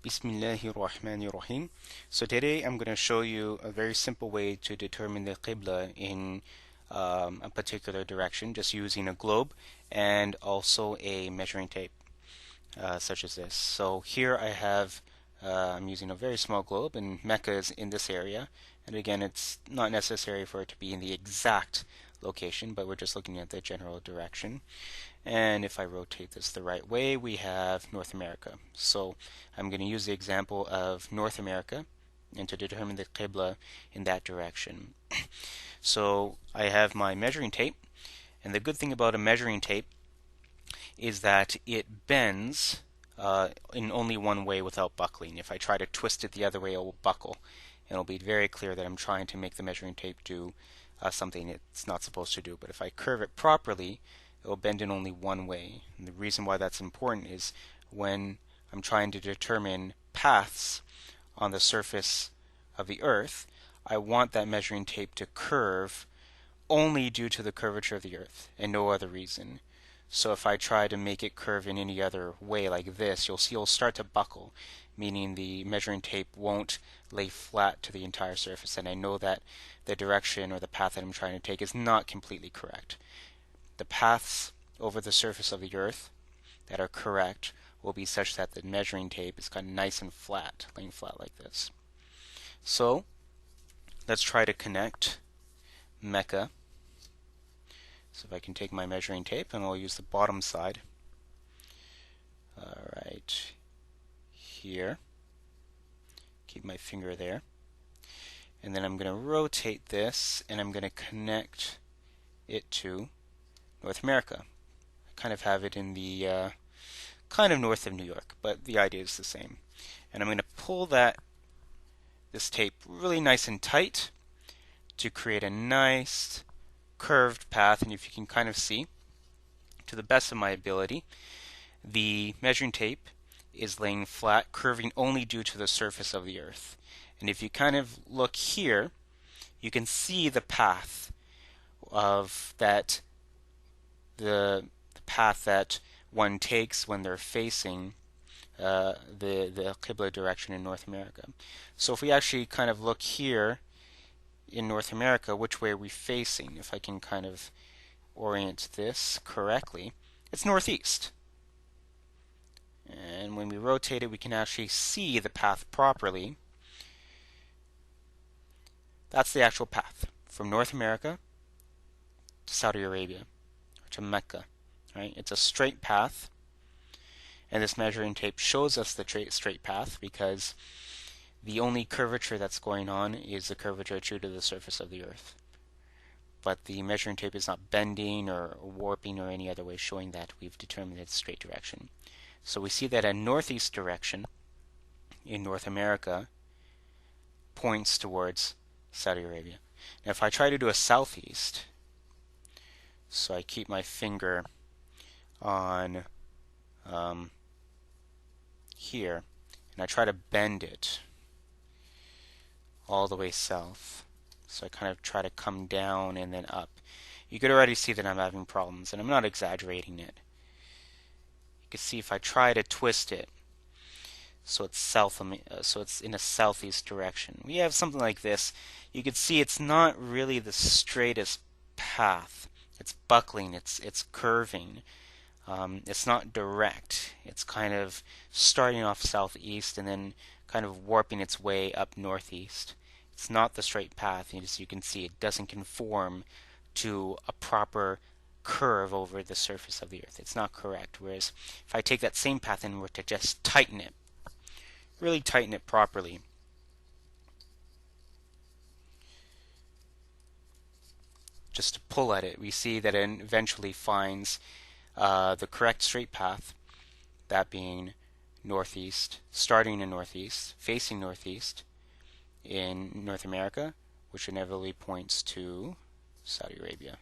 Bismillahirrahmanirrahim. So today I'm going to show you a very simple way to determine the Qibla in a particular direction just using a globe and also a measuring tape such as this. So here I'm using a very small globe and Mecca is in this area, and again it's not necessary for it to be in the exact location, but we're just looking at the general direction. And if I rotate this the right way, we have North America. So I'm going to use the example of North America and to determine the Qibla in that direction. So I have my measuring tape, and the good thing about a measuring tape is that it bends in only one way without buckling. If I try to twist it the other way, it will buckle. And it'll be very clear that I'm trying to make the measuring tape do something it's not supposed to do. But if I curve it properly, it will bend in only one way. And the reason why that's important is when I'm trying to determine paths on the surface of the Earth, I want that measuring tape to curve only due to the curvature of the Earth and no other reason. So if I try to make it curve in any other way like this, you'll see it'll start to buckle, meaning the measuring tape won't lay flat to the entire surface, and I know that the direction or the path that I'm trying to take is not completely correct. The paths over the surface of the Earth that are correct will be such that the measuring tape is kind of nice and flat, laying flat like this. So let's try to connect Mecca. So if I can take my measuring tape, and I'll use the bottom side. Alright, here. Keep my finger there. And then I'm going to rotate this, and I'm going to connect it to North America. I kind of have it in the kind of north of New York, but the idea is the same. And I'm going to pull this tape really nice and tight to create a nice curved path. And if you can kind of see, to the best of my ability, the measuring tape is laying flat, curving only due to the surface of the Earth. And if you kind of look here, you can see the path of the path that one takes when they're facing the Qibla direction in North America. So if we actually kind of look here in North America, which way are we facing? If I can kind of orient this correctly, it's northeast. And when we rotate it, we can actually see the path properly. That's the actual path from North America to Saudi Arabia, or to Mecca. Right? It's a straight path, and this measuring tape shows us the straight path because the only curvature that's going on is the curvature true to the surface of the Earth. But the measuring tape is not bending or warping or any other way, showing that we've determined its straight direction. So we see that a northeast direction in North America points towards Saudi Arabia. Now if I try to do a southeast, so I keep my finger on here, and I try to bend it all the way south. So I kind of try to come down and then up. You could already see that I'm having problems, and I'm not exaggerating it. You can see if I try to twist it, so it's in a southeast direction. We have something like this. You can see it's not really the straightest path. It's buckling. It's curving. It's not direct. It's kind of starting off southeast and then kind of warping its way up northeast. It's not the straight path. As you can see, it doesn't conform to a proper curve over the surface of the Earth. It's not correct. Whereas if I take that same path and were to just tighten it, really tighten it properly, just to pull at it, we see that it eventually finds the correct straight path, that being northeast, starting in northeast, facing northeast in North America, which inevitably points to Saudi Arabia.